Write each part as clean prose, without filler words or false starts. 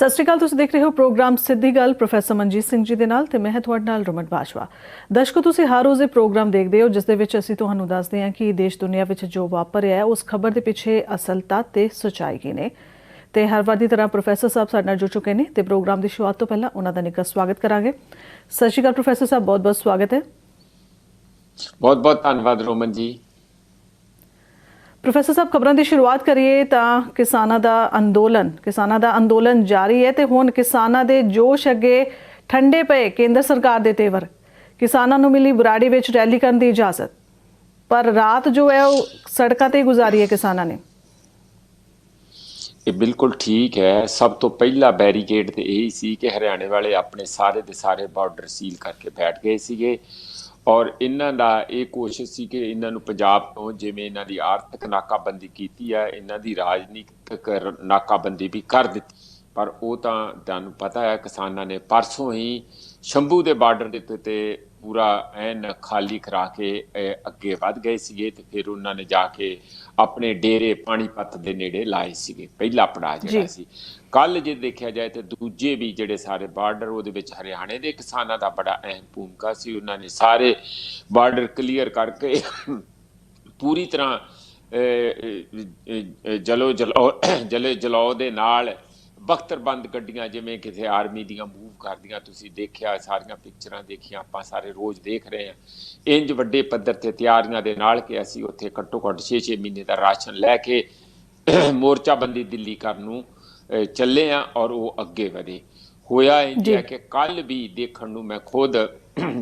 ਸਤਿ ਸ਼੍ਰੀ ਅਕਾਲ। ਤੁਸੀਂ ਦੇਖ ਰਹੇ ਹੋ ਪ੍ਰੋਗਰਾਮ ਸਿੱਧੀ ਗੱਲ ਪ੍ਰੋਫੈਸਰ ਮਨਜੀਤ ਸਿੰਘ ਜੀ ਦੇ ਨਾਲ ਤੇ ਮੈਂ ਤੁਹਾਡੇ ਨਾਲ ਰਮਨ ਬਾਜਵਾ। ਦਰਸ਼ਕੋ, ਤੁਸੀਂ ਹਰ ਰੋਜ਼ ਇਹ ਪ੍ਰੋਗਰਾਮ ਦੇਖਦੇ ਹੋ ਜਿਸ ਦੇ ਵਿੱਚ ਅਸੀਂ ਤੁਹਾਨੂੰ ਦੱਸਦੇ ਹਾਂ ਕਿ ਦੇਸ਼ ਦੁਨੀਆ ਵਿੱਚ ਜੋ ਵਾਪਰ ਰਿਹਾ ਹੈ ਉਸ ਖਬਰ ਦੇ ਪਿੱਛੇ ਅਸਲ ਤੱਥ ਤੇ ਸੱਚਾਈ ਕੀ ਨੇ। ਤੇ ਹਰ ਵਾਰ ਦੀ ਤਰ੍ਹਾਂ ਪ੍ਰੋਫੈਸਰ ਸਾਹਿਬ ਸਾਡੇ ਨਾਲ ਜੁੜ ਚੁੱਕੇ ਨੇ ਤੇ ਪ੍ਰੋਗਰਾਮ ਦੀ ਸ਼ੁਰੂਆਤ ਤੋਂ ਪਹਿਲਾਂ ਉਹਨਾਂ ਦਾ ਨਿੱਘਾ ਸਵਾਗਤ ਕਰਾਂਗੇ। ਸਤਿ ਸ਼੍ਰੀ ਅਕਾਲ ਪ੍ਰੋਫੈਸਰ ਸਾਹਿਬ, ਬਹੁਤ ਬਹੁਤ ਸਵਾਗਤ ਹੈ। बहुत बहुत धन्यवाद रोमन जी। ਪ੍ਰੋਫੈਸਰ ਸਾਹਿਬ, ਖਬਰਾਂ ਦੀ ਸ਼ੁਰੂਆਤ ਕਰੀਏ ਤਾਂ ਕਿਸਾਨਾਂ ਦਾ ਅੰਦੋਲਨ ਜਾਰੀ ਹੈ ਤੇ ਹੁਣ ਕਿਸਾਨਾਂ ਦੇ ਜੋਸ਼ ਅੱਗੇ ਠੰਡੇ ਪਏ ਕੇਂਦਰ ਸਰਕਾਰ ਦੇ ਤੇਵਰ। ਕਿਸਾਨਾਂ ਨੂੰ ਮਿਲੀ ਬਰਾੜੀ ਵਿੱਚ ਰੈਲੀ ਕਰਨ ਦੀ ਇਜਾਜ਼ਤ, ਪਰ ਰਾਤ ਜੋ ਹੈ ਉਹ ਸੜਕਾਂ ਤੇ ਗੁਜ਼ਾਰੀ ਹੈ ਕਿਸਾਨਾਂ ਨੇ। ਇਹ ਬਿਲਕੁਲ ਠੀਕ ਹੈ। ਸਭ ਤੋਂ ਪਹਿਲਾ ਬੈਰੀਕੇਡ ਤੇ ਇਹੀ ਸੀ ਕਿ ਹਰਿਆਣੇ ਵਾਲੇ ਆਪਣੇ ਸਾਰੇ ਦੇ ਸਾਰੇ ਬਾਰਡਰ ਸੀਲ ਕਰਕੇ ਬੈਠ ਗਏ ਸੀਗੇ ਔਰ ਇਹਨਾਂ ਦਾ ਇਹ ਕੋਸ਼ਿਸ਼ ਸੀ ਕਿ ਇਹਨਾਂ ਨੂੰ ਪੰਜਾਬ ਤੋਂ ਜਿਵੇਂ ਇਹਨਾਂ ਦੀ ਆਰਥਿਕ ਨਾਕਾਬੰਦੀ ਕੀਤੀ ਹੈ, ਇਹਨਾਂ ਦੀ ਰਾਜਨੀਤਿਕ ਨਾਕਾਬੰਦੀ ਵੀ ਕਰ ਦਿੱਤੀ। ਪਰ ਉਹ ਤਾਂ ਤੁਹਾਨੂੰ ਪਤਾ ਹੈ ਕਿਸਾਨਾਂ ਨੇ ਪਰਸੋਂ ਹੀ ਸ਼ੰਭੂ ਦੇ ਬਾਰਡਰ ਦੇ ਉੱਤੇ ਪੂਰਾ ਐਨ ਖਾਲੀ ਕਰਾ ਕੇ ਅੱਗੇ ਵੱਧ ਗਏ ਸੀਗੇ ਤੇ ਫਿਰ ਉਹਨਾਂ ਨੇ ਜਾ ਕੇ ਆਪਣੇ ਡੇਰੇ ਪਾਣੀਪਤ ਦੇ ਨੇੜੇ ਲਾਏ ਸੀਗੇ। ਪਹਿਲਾ ਪੜਾਅ ਜਿਹੜਾ ਸੀ। ਕੱਲ ਜੇ ਦੇਖਿਆ ਜਾਏ ਤੇ ਦੂਜੇ ਵੀ ਜਿਹੜੇ ਸਾਰੇ ਬਾਰਡਰ ਉਹਦੇ ਵਿੱਚ ਹਰਿਆਣੇ ਦੇ ਕਿਸਾਨਾਂ ਦਾ ਬੜਾ ਅਹਿਮ ਭੂਮਿਕਾ ਸੀ। ਉਹਨਾਂ ਨੇ ਸਾਰੇ ਬਾਰਡਰ ਕਲੀਅਰ ਕਰਕੇ ਪੂਰੀ ਤਰ੍ਹਾਂ ਜਲੇ ਜਲਾਓ ਦੇ ਨਾਲ ਬਖਤਰਬੰਦ ਗੱਡੀਆਂ ਜਿਵੇਂ ਕਿਸੇ ਆਰਮੀ ਦੀਆਂ ਮੂਵ ਕਰਦੀਆਂ ਤੁਸੀਂ ਦੇਖਿਆ, ਸਾਰੀਆਂ ਪਿਕਚਰਾਂ ਦੇਖੀਆਂ, ਆਪਾਂ ਸਾਰੇ ਰੋਜ਼ ਦੇਖ ਰਹੇ ਹਾਂ। ਇੰਜ ਵੱਡੇ ਪੱਧਰ ਤੇ ਤਿਆਰੀਆਂ ਦੇ ਨਾਲ ਕਿ ਅਸੀਂ ਉੱਥੇ ਘੱਟੋ ਘੱਟ 6-6 ਮਹੀਨੇ ਦਾ ਰਾਸ਼ਨ ਲੈ ਕੇ ਮੋਰਚਾਬੰਦੀ ਦਿੱਲੀ ਕਰਨ ਨੂੰ ਚੱਲੇ ਆ ਔਰ ਉਹ ਅੱਗੇ ਵਧੇ। ਹੋਇਆ ਇੰਜ ਹੈ ਕਿ ਕੱਲ ਵੀ ਦੇਖਣ ਨੂੰ ਮੈਂ ਖੁਦ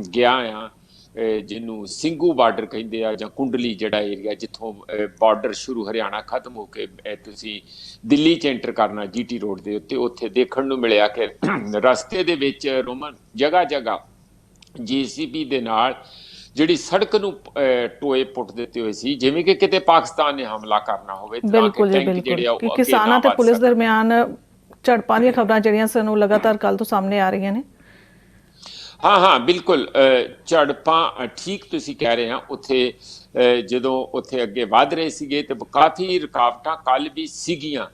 ਗਿਆ ਆ ਜਿਹਨੂੰ ਸਿੰਘੂ ਬਾਰਡਰ ਕਹਿੰਦੇ ਆ ਜਾਂ ਕੁੰਡਲੀ ਜਿਹੜਾ ਏਰੀਆ ਜਿੱਥੋਂ ਬਾਰਡਰ ਸ਼ੁਰੂ ਹਰਿਆਣਾ ਖਤਮ ਹੋ ਕੇ ਤੁਸੀਂ ਦਿੱਲੀ 'ਚ ਐਂਟਰ ਕਰਨਾ GT ਰੋਡ ਦੇ ਉੱਤੇ, ਉੱਥੇ ਦੇਖਣ ਨੂੰ ਮਿਲਿਆ ਕਿ ਰਸਤੇ ਦੇ ਵਿੱਚ ਰੋਮਨ ਜਗ੍ਹਾ ਜਗ੍ਹਾ JCB ਦੇ ਨਾਲ ਜਿਹੜੀ ਸੜਕ ਨੂੰ ਟੋਏ ਪੁੱਟ ਦਿੱਤੇ ਹੋਏ ਸੀ ਜਿਵੇਂ ਕਿ ਕਿਤੇ ਪਾਕਿਸਤਾਨ ਨੇ ਹਮਲਾ ਕਰਨਾ ਹੋਵੇ। ਬਿਲਕੁਲ, ਕਿਸਾਨਾਂ ਤੇ ਪੁਲਿਸ ਦਰਮਿਆਨ ਝੜਪਾਂ ਦੀਆਂ ਖਬਰਾਂ ਜਿਹੜੀਆਂ ਸਾਨੂੰ ਲਗਾਤਾਰ ਕੱਲ ਤੋਂ ਸਾਹਮਣੇ ਆ ਰਹੀਆਂ ਨੇ। ਹਾਂ ਬਿਲਕੁਲ, ਝੜਪਾਂ ਠੀਕ ਤੁਸੀਂ ਕਹਿ ਰਹੇ ਆ। ਉੱਥੇ ਜਦੋਂ ਉੱਥੇ ਅੱਗੇ ਵੱਧ ਰਹੇ ਸੀਗੇ ਤੇ ਕਾਫੀ ਰੁਕਾਵਟਾਂ ਕੱਲ ਵੀ ਸੀਗੀਆਂ,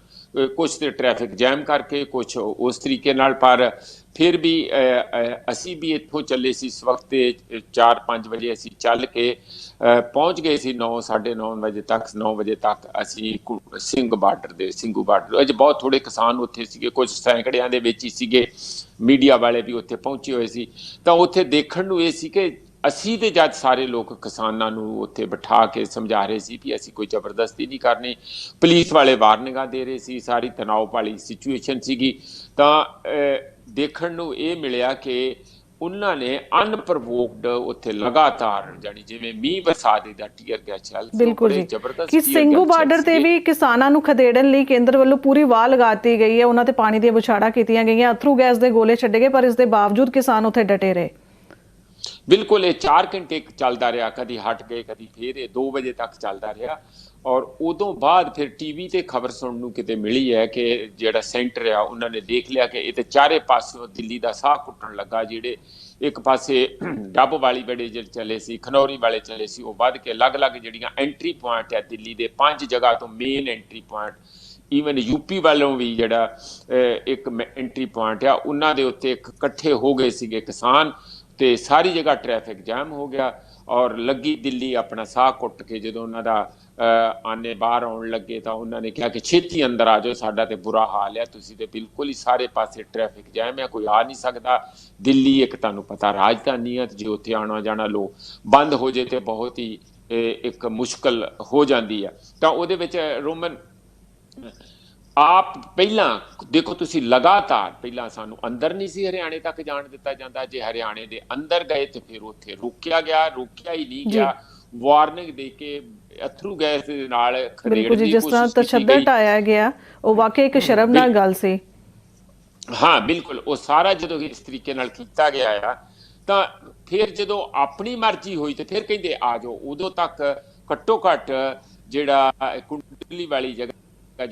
ਕੁਛ ਤੇ ਟ੍ਰੈਫਿਕ ਜੈਮ ਕਰਕੇ, ਕੁਛ ਉਸ ਤਰੀਕੇ ਨਾਲ। ਪਰ ਫਿਰ ਵੀ ਅਸੀਂ ਵੀ ਇੱਥੋਂ ਚੱਲੇ ਸੀ ਇਸ ਵਕਤ 4-5 ਵਜੇ ਅਸੀਂ ਚੱਲ ਕੇ ਪਹੁੰਚ ਗਏ ਸੀ 9-9:30 ਵਜੇ ਤੱਕ। 9 ਵਜੇ ਤੱਕ ਅਸੀਂ ਸਿੰਘੂ ਬਾਰਡਰ ਅੱਜ ਬਹੁਤ ਥੋੜੇ ਕਿਸਾਨ ਉੱਥੇ ਸੀਗੇ, ਕੁਝ ਸੈਂਕੜਿਆਂ ਦੇ ਵਿੱਚ ਹੀ ਸੀਗੇ। ਮੀਡੀਆ ਵਾਲੇ ਵੀ ਉੱਥੇ ਪਹੁੰਚੇ ਹੋਏ ਸੀ। ਤਾਂ ਉੱਥੇ ਦੇਖਣ ਨੂੰ ਇਹ ਸੀ ਕਿ ਅਸੀਂ ਤੇ ਜਦ ਸਾਰੇ ਲੋਕ ਕਿਸਾਨਾਂ ਨੂੰ ਉੱਥੇ ਬਿਠਾ ਕੇ ਸਮਝਾ ਰਹੇ ਸੀ ਵੀ ਅਸੀਂ ਕੋਈ ਜ਼ਬਰਦਸਤੀ ਨਹੀਂ ਕਰਨੀ। ਪੁਲਿਸ ਵਾਲੇ ਵਾਰਨਿੰਗਾਂ ਦੇ ਰਹੇ ਸੀ, ਸਾਰੀ ਤਣਾਅ ਵਾਲੀ ਸਿਚੁਏਸ਼ਨ ਸੀਗੀ। ਤਾਂ ਦੇਖਣ ਨੂੰ ਇਹ ਮਿਲਿਆ ਕਿ ਉਹਨਾਂ ਨੇ ਅਨਪ੍ਰੋਵੋਕਡ ਉੱਥੇ ਲਗਾਤਾਰ ਜਾਨੀ ਜਿਵੇਂ ਮੀਂਹ ਬਰਸਾਤ ਦਾ ਟੀਅਰ ਗੈਸ ਚੱਲ ਬਿਲਕੁਲ ਜੀ ਕਿ ਸਿੰਘੂ ਬਾਰਡਰ ਤੇ ਵੀ ਕਿਸਾਨਾਂ ਨੂੰ ਖਦੇੜਨ ਲਈ ਕੇਂਦਰ ਵੱਲੋਂ ਪੂਰੀ ਵਾਹ ਲਗਾਤੀ ਗਈ ਹੈ। ਉਹਨਾਂ ਤੇ ਪਾਣੀ ਦੀਆਂ ਬੁਛਾੜਾਂ ਕੀਤੀਆਂ ਗਈਆਂ, ਅਥਰੂ ਗੈਸ ਦੇ ਗੋਲੇ ਛੱਡੇ ਗਏ, ਪਰ ਇਸ ਦੇ ਬਾਵਜੂਦ ਕਿਸਾਨ ਉੱਥੇ ਡਟੇ ਰਹੇ। ਬਿਲਕੁਲ, ਇਹ 4 ਘੰਟੇ ਚੱਲਦਾ ਰਿਹਾ, ਕਦੀ ਹਟ ਗਏ ਕਦੀ ਫਿਰ ਇਹ 2 ਵਜੇ ਤੱਕ ਚੱਲਦਾ ਰਿਹਾ। ਔਰ ਉਦੋਂ ਬਾਅਦ ਫਿਰ TV ਤੇ ਖਬਰ ਸੁਣਨ ਨੂੰ ਕਿਤੇ ਮਿਲੀ ਹੈ ਕਿ ਜਿਹੜਾ ਸੈਂਟਰ ਆ ਉਹਨਾਂ ਨੇ ਦੇਖ ਲਿਆ ਕਿ ਇਹ ਤੇ ਚਾਰੇ ਪਾਸਿਓਂ ਦਿੱਲੀ ਦਾ ਸਾਹ ਘੁੱਟਣ ਲੱਗਾ। ਜਿਹੜੇ ਇੱਕ ਪਾਸੇ ਡੱਬ ਵਾਲੀ ਬੜੇ ਜਿਹੜੇ ਚੱਲੇ ਸੀ, ਖਨੌਰੀ ਵਾਲੇ ਚੱਲੇ ਸੀ, ਉਹ ਵੱਧ ਕੇ ਅਲੱਗ-ਅਲੱਗ ਜਿਹੜੀਆਂ ਐਂਟਰੀ ਪੁਆਇੰਟ ਆ ਦਿੱਲੀ ਦੇ 5 ਜਗ੍ਹਾ ਤੋਂ main entry point, even UP ਵੱਲੋਂ ਵੀ ਜਿਹੜਾ ਇੱਕ ਐਂਟਰੀ ਪੁਆਇੰਟ ਆ ਉਹਨਾਂ ਦੇ ਉੱਤੇ ਇਕੱਠੇ ਹੋ ਗਏ ਸੀਗੇ ਕਿਸਾਨ ਤੇ ਸਾਰੀ ਜਗ੍ਹਾ ਟ੍ਰੈਫਿਕ ਜਾਮ ਹੋ ਗਿਆ। ਔਰ ਲੱਗੀ ਦਿੱਲੀ ਆਪਣਾ ਸਾਹ ਘੁੱਟ ਕੇ ਜਦੋਂ ਉਹਨਾਂ ਦਾ ਆਨੇ ਬਾਹਰ ਆਉਣ ਲੱਗੇ ਤਾਂ ਉਹਨਾਂ ਨੇ ਕਿਹਾ ਕਿ ਛੇਤੀ ਅੰਦਰ ਆ ਜਾਓ, ਸਾਡਾ ਤੇ ਬੁਰਾ ਹਾਲ ਹੈ, ਤੁਸੀਂ ਤੇ ਬਿਲਕੁਲ ਹੀ ਸਾਰੇ ਪਾਸੇ ਟ੍ਰੈਫਿਕ ਜੈਮ ਹੈ, ਕੋਈ ਆ ਨਹੀਂ ਸਕਦਾ। ਦਿੱਲੀ ਇੱਕ ਤੁਹਾਨੂੰ ਪਤਾ ਰਾਜਧਾਨੀ ਹੈ ਤੇ ਜੇ ਉੱਥੇ ਆਉਣਾ ਜਾਣਾ ਲੋ ਬੰਦ ਹੋ ਜੇ ਤੇ ਬਹੁਤ ਹੀ ਇੱਕ ਮੁਸ਼ਕਲ ਹੋ ਜਾਂਦੀ ਆ। ਤਾਂ ਉਹਦੇ ਵਿੱਚ ਰੋਮਨ ਆਪ ਪਹਿਲਾਂ ਦੇਖੋ ਤੁਸੀਂ ਲਗਾਤਾਰ ਪਹਿਲਾਂ ਸਾਨੂੰ ਅੰਦਰ ਨਹੀਂ ਸੀ ਹਰਿਆਣੇ ਤੱਕ ਜਾਣ ਦਿੱਤਾ ਜਾਂਦਾ। ਜੇ ਹਰਿਆਣੇ ਦੇ ਅੰਦਰ ਗਏ ਤੇ ਫਿਰ ਉੱਥੇ ਰੋਕਿਆ ਹੀ ਨਹੀਂ ਗਿਆ। ਵਾਰਨਿੰਗ ਦੇ ਕੇ ਅਥਰੂ ਗੈਸ ਦੇ ਨਾਲ ਖਦੇੜਨ ਦੀ ਜਿਸ ਤਰ੍ਹਾਂ ਤਸ਼ੱਦਦ ਢਾਇਆ ਗਿਆ, ਉਹ ਵਾਕਈ ਇੱਕ ਸ਼ਰਮਨਾਕ ਗੱਲ ਸੀ। ਹਾਂ ਬਿਲਕੁਲ, ਉਹ ਸਾਰਾ ਜਦੋਂ ਇਸ ਤਰੀਕੇ ਨਾਲ ਕੀਤਾ ਗਿਆ ਆ ਤਾਂ ਫਿਰ ਜਦੋਂ ਆਪਣੀ ਮਰਜ਼ੀ ਹੋਈ ਤੇ ਫਿਰ ਕਹਿੰਦੇ ਆ ਜਾਓ। ਉਦੋਂ ਤੱਕ ਘੱਟੋ ਘੱਟ ਜਿਹੜਾ ਕੁੰਡਲੀ ਵਾਲੀ ਜਗ੍ਹਾ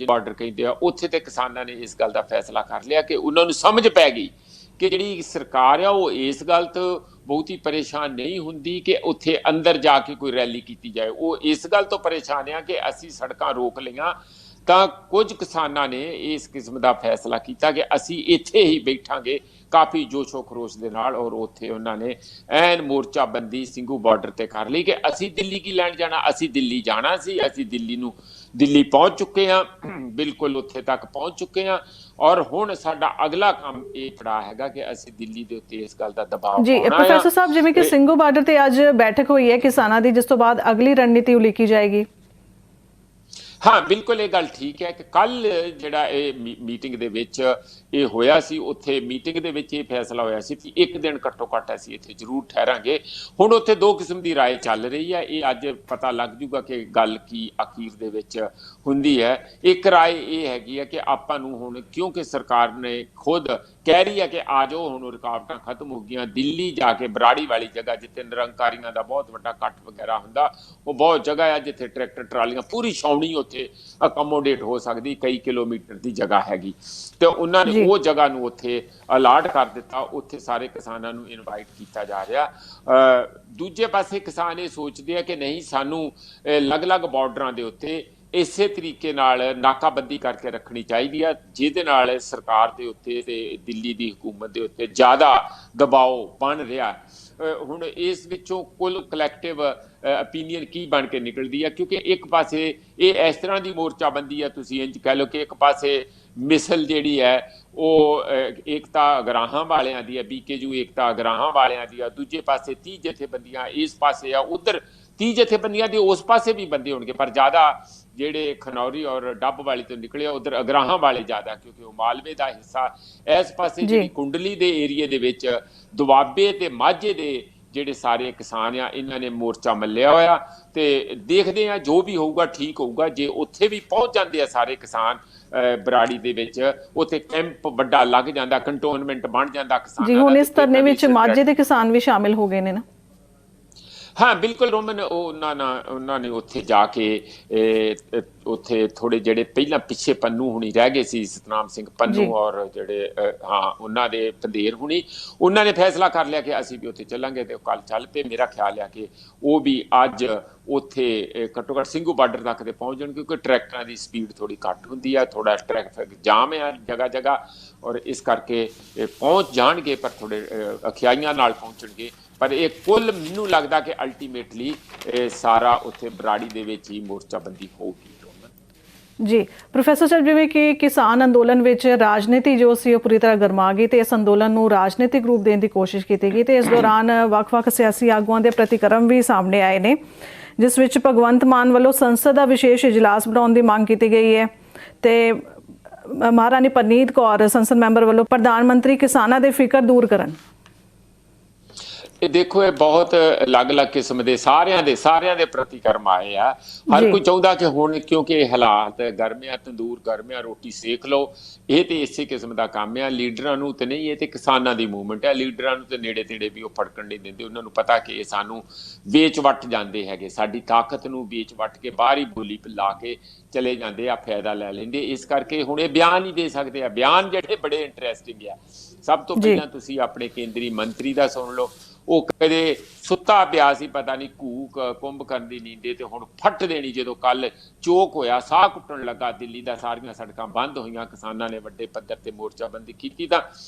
ਬਾਰਡਰ ਕਹਿੰਦੇ ਆ ਉੱਥੇ ਤੇ ਕਿਸਾਨਾਂ ਨੇ ਇਸ ਗੱਲ ਦਾ ਫੈਸਲਾ ਕਰ ਲਿਆ ਕਿ ਉਹਨਾਂ ਨੂੰ ਸਮਝ ਪੈ ਗਈ ਕਿ ਜਿਹੜੀ ਸਰਕਾਰ ਆ ਉਹ ਇਸ ਗੱਲ ਤੋਂ ਬਹੁਤੀ ਪਰੇਸ਼ਾਨ ਨਹੀਂ ਹੁੰਦੀ ਕਿ ਉੱਥੇ ਅੰਦਰ ਜਾ ਕੇ ਕੋਈ ਰੈਲੀ ਕੀਤੀ ਜਾਏ। ਉਹ ਇਸ ਗੱਲ ਤੋਂ ਪਰੇਸ਼ਾਨ ਆ ਕਿ ਅਸੀਂ ਸੜਕਾਂ ਰੋਕ ਲਈਆਂ ਤਾਂ ਕੁਝ ਕਿਸਾਨਾਂ ਨੇ ਇਸ ਕਿਸਮ ਦਾ ਫੈਸਲਾ ਕੀਤਾ ਕਿ ਅਸੀਂ ਇੱਥੇ ਹੀ ਬੈਠਾਂਗੇ ਕਾਫੀ ਜੋਸ਼ੋ ਖਰੋਸ਼ ਦੇ ਨਾਲ, ਔਰ ਉੱਥੇ ਉਹਨਾਂ ਨੇ ਐਨ ਮੋਰਚਾਬੰਦੀ ਸਿੰਘੂ ਬਾਰਡਰ ਤੇ ਕਰ ਲਈ ਕਿ ਅਸੀਂ ਦਿੱਲੀ ਕੀ ਲੈਣ ਜਾਣਾ, ਅਸੀਂ ਦਿੱਲੀ ਜਾਣਾ ਸੀ, ਅਸੀਂ ਦਿੱਲੀ ਪਹੁੰਚ ਚੁੱਕੇ ਹਾਂ, ਬਿਲਕੁਲ ਉੱਥੇ ਤੱਕ ਪਹੁੰਚ ਚੁੱਕੇ ਹਾਂ, ਔਰ ਹੁਣ ਸਾਡਾ ਅਗਲਾ ਕੰਮ ਇਹ ਪੜਾ ਹੈਗਾ ਕਿ ਅਸੀਂ ਦਿੱਲੀ ਦੇ ਉੱਤੇ ਇਸ ਗੱਲ ਦਾ ਦਬਾਅ ਜੀ ਪਾਉਣਾ ਪ੍ਰੋਫੈਸਰ ਸਾਹਿਬ, ਜਿਵੇਂ ਕਿ ਸਿੰਘੂ ਬਾਰਡਰ ਤੇ ਅੱਜ ਬੈਠਕ ਹੋਈ ਹੈ ਕਿਸਾਨਾਂ ਦੀ, ਜਿਸ ਤੋਂ ਬਾਅਦ ਅਗਲੀ ਰਣਨੀਤੀ ਉਲੀਕੀ ਜਾਏਗੀ। ਹਾਂ ਬਿਲਕੁਲ ਇਹ ਗੱਲ ਠੀਕ ਹੈ ਕਿ ਕੱਲ ਜਿਹੜਾ ਇਹ ਮੀਟਿੰਗ ਦੇ ਵਿੱਚ ਇਹ ਹੋਇਆ ਸੀ, ਉੱਥੇ ਮੀਟਿੰਗ ਦੇ ਵਿੱਚ ਇਹ ਫੈਸਲਾ ਹੋਇਆ ਸੀ ਕਿ ਇੱਕ ਦਿਨ ਘੱਟੋ ਘੱਟ ਅਸੀਂ ਇੱਥੇ ਜ਼ਰੂਰ ਠਹਿਰਾਂਗੇ। ਹੁਣ ਉੱਥੇ ਦੋ ਕਿਸਮ ਦੀ ਰਾਏ ਚੱਲ ਰਹੀ ਹੈ, ਇਹ ਅੱਜ ਪਤਾ ਲੱਗ ਜੂਗਾ ਕਿ ਗੱਲ ਕੀ ਅਖੀਰ ਦੇ ਵਿੱਚ ਹੁੰਦੀ ਹੈ। ਇੱਕ ਰਾਏ ਇਹ ਹੈਗੀ ਹੈ ਕਿ ਆਪਾਂ ਨੂੰ ਹੁਣ, ਕਿਉਂਕਿ ਸਰਕਾਰ ਨੇ ਖੁਦ ਕਹਿ ਰਹੀ ਹੈ ਕਿ ਆ ਜਾਓ, ਹੁਣ ਰੁਕਾਵਟਾਂ ਖਤਮ ਹੋ ਗਈਆਂ, ਦਿੱਲੀ ਜਾ ਕੇ ਬਰਾੜੀ ਵਾਲੀ ਜਗ੍ਹਾ ਜਿੱਥੇ ਨਿਰੰਕਾਰੀਆਂ ਦਾ ਬਹੁਤ ਵੱਡਾ ਇਕੱਠ ਵਗੈਰਾ ਹੁੰਦਾ, ਉਹ ਬਹੁਤ ਜਗ੍ਹਾ ਹੈ ਜਿੱਥੇ ਟਰੈਕਟਰ ਟਰਾਲੀਆਂ ਪੂਰੀ ਛਾਉਣੀ ਉੱਥੇ ਅਕਮੋਡੇਟ ਹੋ ਸਕਦੀ, ਕਈ ਕਿਲੋਮੀਟਰ ਦੀ ਜਗ੍ਹਾ ਹੈਗੀ, ਤੇ ਉਹਨਾਂ ਨੇ ਉਹ ਜਗ੍ਹਾ ਨੂੰ ਉੱਥੇ ਅਲਾਟ ਕਰ ਦਿੱਤਾ, ਉੱਥੇ ਸਾਰੇ ਕਿਸਾਨਾਂ ਨੂੰ ਇਨਵਾਈਟ ਕੀਤਾ ਜਾ ਰਿਹਾ। ਦੂਜੇ ਪਾਸੇ ਕਿਸਾਨ ਇਹ ਸੋਚਦੇ ਆ ਕਿ ਨਹੀਂ, ਸਾਨੂੰ ਅਲੱਗ-ਅਲੱਗ ਬਾਰਡਰਾਂ ਦੇ ਉੱਤੇ ਇਸੇ ਤਰੀਕੇ ਨਾਲ ਨਾਕਾਬੰਦੀ ਕਰਕੇ ਰੱਖਣੀ ਚਾਹੀਦੀ ਆ, ਜਿਹਦੇ ਨਾਲ ਸਰਕਾਰ ਦੇ ਉੱਤੇ ਤੇ ਦਿੱਲੀ ਦੀ ਹਕੂਮਤ ਦੇ ਉੱਤੇ ਜ਼ਿਆਦਾ ਦਬਾਅ ਬਣ ਰਿਹਾ। ਹੁਣ ਇਸ ਵਿੱਚੋਂ ਕੁੱਲ ਕਲੈਕਟਿਵ ਓਪੀਨੀਅਨ ਕੀ ਬਣ ਕੇ ਨਿਕਲਦੀ ਹੈ, ਕਿਉਂਕਿ ਇੱਕ ਪਾਸੇ ਇਹ ਇਸ ਤਰ੍ਹਾਂ ਦੀ ਮੋਰਚਾਬੰਦੀ ਹੈ, ਤੁਸੀਂ ਇੰਝ ਕਹਿ ਲਓ ਕਿ ਇੱਕ ਪਾਸੇ ਮਿਸਲ ਜਿਹੜੀ ਹੈ ਉਹ ਏਕਤਾ ਅਗਰਾਹਾਂ ਵਾਲਿਆਂ ਦੀ ਹੈ, BKU ਏਕਤਾ ਅਗਰਾਹਾਂ ਵਾਲਿਆਂ ਦੀ ਆ, ਦੂਜੇ ਪਾਸੇ 30 ਜਥੇਬੰਦੀਆਂ ਇਸ ਪਾਸੇ ਆ, ਉਧਰ 30 ਜਥੇਬੰਦੀਆਂ ਦੇ ਉਸ ਪਾਸੇ ਵੀ ਬੰਦੇ ਹੋਣਗੇ, ਪਰ ਜ਼ਿਆਦਾ ਜਿਹੜੇ ਖਨੌਰੀ ਔਰ ਡੱਬ ਵਾਲੀ ਤੋਂ ਨਿਕਲੇ ਉਧਰ ਅਗਰਾਹਾਂ ਵਾਲੇ ਜ਼ਿਆਦਾ, ਕਿਉਂਕਿ ਉਹ ਮਾਲਵੇ ਦਾ ਹਿੱਸਾ। ਇਸ ਪਾਸੇ ਜਿਹੜੀ ਕੁੰਡਲੀ ਦੇ ਏਰੀਏ ਦੇ ਵਿੱਚ ਦੁਆਬੇ ਤੇ ਮਾਝੇ ਦੇ ਜਿਹੜੇ ਸਾਰੇ ਕਿਸਾਨ ਆ, ਇਹਨਾਂ ਨੇ ਮੋਰਚਾ ਮੱਲਿਆ ਹੋਇਆ, ਤੇ ਦੇਖਦੇ ਆ ਜੋ ਵੀ ਹੋਊਗਾ ਠੀਕ ਹੋਊਗਾ। ਜੇ ਉੱਥੇ ਵੀ ਪਹੁੰਚ ਜਾਂਦੇ ਆ ਸਾਰੇ ਕਿਸਾਨ ਬਰਾੜੀ ਦੇ ਵਿੱਚ, ਉੱਥੇ ਕੈਂਪ ਵੱਡਾ ਲੱਗ ਜਾਂਦਾ, ਕੰਟੋਨਮੈਂਟ ਬਣ ਜਾਂਦਾ ਕਿਸਾਨਾਂ ਜੀ। ਹੁਣ ਇਸ ਧਰਨੇ ਵਿੱਚ ਮਾਝੇ ਦੇ ਕਿਸਾਨ ਵੀ ਸ਼ਾਮਿਲ ਹੋ ਗਏ ਨੇ ਨਾ। ਹਾਂ ਬਿਲਕੁਲ ਰੋਮਨ, ਉਹਨਾਂ ਨੇ ਉੱਥੇ ਜਾ ਕੇ ਉੱਥੇ ਥੋੜੇ ਜਿਹੜੇ ਪਹਿਲਾਂ ਪਿੱਛੇ ਪੰਨੂ ਹੁਣੀ ਰਹਿ ਗਏ ਸੀ, ਸਤਨਾਮ ਸਿੰਘ ਪੰਨੂ ਔਰ ਜਿਹੜੇ ਉਹਨਾਂ ਦੇ ਪੰਧੇਰ ਹੁਣੀ, ਉਹਨਾਂ ਨੇ ਫੈਸਲਾ ਕਰ ਲਿਆ ਕਿ ਅਸੀਂ ਵੀ ਉੱਥੇ ਚੱਲਾਂਗੇ, ਤੇ ਕੱਲ ਚੱਲ ਪਏ। ਮੇਰਾ ਖਿਆਲ ਆ ਕਿ ਉਹ ਵੀ ਅੱਜ ਉੱਥੇ ਘੱਟੋ ਘੱਟ ਸਿੰਘੂ ਬਾਰਡਰ ਤੱਕ ਤੇ ਪਹੁੰਚ ਜਾਣ, ਕਿਉਂਕਿ ਟਰੈਕਟਰਾਂ ਦੀ ਸਪੀਡ ਥੋੜੀ ਘੱਟ ਹੁੰਦੀ ਆ, ਥੋੜਾ ਟ੍ਰੈਫਿਕ ਜਾਮ ਆ ਜਗ੍ਹਾ ਜਗ੍ਹਾ, ਔਰ ਇਸ ਕਰਕੇ ਪਹੁੰਚ ਜਾਣਗੇ, ਪਰ ਥੋੜੇ ਅਖਿਆਈਆਂ ਨਾਲ ਪਹੁੰਚਣਗੇ। ਪਰ ਇਹ ਕੁੱਲ ਮੈਨੂੰ ਲੱਗਦਾ ਕਿ ਅਲਟੀਮੇਟਲੀ ਸਾਰਾ ਉੱਥੇ ਬਰਾੜੀ ਦੇ ਵਿੱਚ ਹੀ ਮੋਰਚਾਬੰਦੀ ਹੋਊਗੀ। ਜੀ ਪ੍ਰੋਫੈਸਰ ਸਾਹਿਬ, ਜਿਵੇਂ ਕਿ ਕਿਸਾਨ ਅੰਦੋਲਨ ਵਿੱਚ ਰਾਜਨੀਤੀ ਜੋ ਸੀ ਉਹ ਪੂਰੀ ਤਰ੍ਹਾਂ ਗਰਮਾ ਗਈ, ਤੇ ਇਸ ਅੰਦੋਲਨ ਨੂੰ ਰਾਜਨੀਤਿਕ ਰੂਪ ਦੇਣ ਦੀ ਕੋਸ਼ਿਸ਼ ਕੀਤੀ ਗਈ, ਤੇ ਇਸ ਦੌਰਾਨ ਵੱਖ-ਵੱਖ ਸਿਆਸੀ ਆਗੂਆਂ ਦੇ ਪ੍ਰਤੀਕਰਮ ਵੀ ਸਾਹਮਣੇ ਆਏ ਨੇ, ਜਿਸ ਵਿੱਚ ਭਗਵੰਤ ਮਾਨ ਵੱਲੋਂ ਸੰਸਦ ਦਾ ਵਿਸ਼ੇਸ਼ ਇਜਲਾਸ ਬਣਾਉਣ ਦੀ ਮੰਗ ਕੀਤੀ ਗਈ ਹੈ, ਤੇ ਮਹਾਰਾਣੀ ਪਰਨੀਤ ਕੌਰ ਸੰਸਦ ਮੈਂਬਰ ਵੱਲੋਂ ਪ੍ਰਧਾਨ ਮੰਤਰੀ ਕਿਸਾਨਾਂ ਦੇ ਫਿਕਰ ਦੂਰ ਕਰਨ। ਇਹ ਦੇਖੋ, ਇਹ ਬਹੁਤ ਅਲੱਗ-ਅਲੱਗ ਕਿਸਮ ਦੇ ਸਾਰਿਆਂ ਦੇ ਪ੍ਰਤੀਕਰਮ ਆਏ ਆ। ਹਰ ਕੋਈ ਚਾਹੁੰਦਾ ਕਿ ਹੁਣ, ਕਿਉਂਕਿ ਇਹ ਹਾਲਾਤ ਗਰਮਿਆਂ, ਤੰਦੂਰ ਗਰਮਿਆਂ, ਰੋਟੀ ਸੇਕ ਲਓ, ਇਹ ਤੇ ਇਸੇ ਕਿਸਮ ਦਾ ਕੰਮ ਆ। ਲੀਡਰਾਂ ਨੂੰ ਤੇ ਨਹੀਂ, ਇਹ ਤੇ ਕਿਸਾਨਾਂ ਦੀ ਮੂਵਮੈਂਟ ਹੈ। ਲੀਡਰਾਂ ਨੂੰ ਤੇ ਨੇੜੇ ਤੇੜੇ ਵੀ ਉਹ ਫੜਕਣ ਨਹੀਂ ਦਿੰਦੇ, ਉਹਨਾਂ ਨੂੰ ਪਤਾ ਕਿ ਇਹ ਸਾਨੂੰ ਵੇਚ ਵੱਟ ਜਾਂਦੇ ਹੈਗੇ, ਸਾਡੀ ਤਾਕਤ ਨੂੰ ਵੇਚ ਵੱਟ ਕੇ ਬਾਹਰ ਹੀ ਬੋਲੀ ਲਾ ਕੇ ਚਲੇ ਜਾਂਦੇ ਆ, ਫਾਇਦਾ ਲੈ ਲੈਂਦੇ। ਇਸ ਕਰਕੇ ਹੁਣ ਇਹ ਬਿਆਨ ਨਹੀਂ ਦੇ ਸਕਦੇ ਆ, ਬਿਆਨ ਜਿਹੜੇ ਬੜੇ ਇੰਟਰਸਟਿੰਗ ਆ। ਸਭ ਤੋਂ ਪਹਿਲਾਂ ਤੁਸੀਂ ਆਪਣੇ ਕੇਂਦਰੀ ਮੰਤਰੀ ਦਾ ਸੁਣ ਲਓ, ਉਹ ਕਦੇ ਸੁੱਤਾ ਪਿਆ ਸੀ, ਪਤਾ ਨਹੀਂ ਘੂਕ ਕੁੰਭ ਕਰਨ ਦੀ ਨੀਂਦੇ, ਤੇ ਹੁਣ ਫੱਟ ਦੇਣੀ ਜਦੋਂ ਕੱਲ ਚੋਕ ਹੋਇਆ, ਸਾਹ ਕੁੱਟਣ ਲੱਗਾ, ਦਿੱਲੀ ਦਾ ਸਾਰੀਆਂ ਸੜਕਾਂ ਬੰਦ ਹੋਈਆਂ, ਕਿਸਾਨਾਂ ਨੇ ਵੱਡੇ ਪੱਧਰ ਤੇ ਮੋਰਚਾਬੰਦੀ ਕੀਤੀ, ਤਾਂ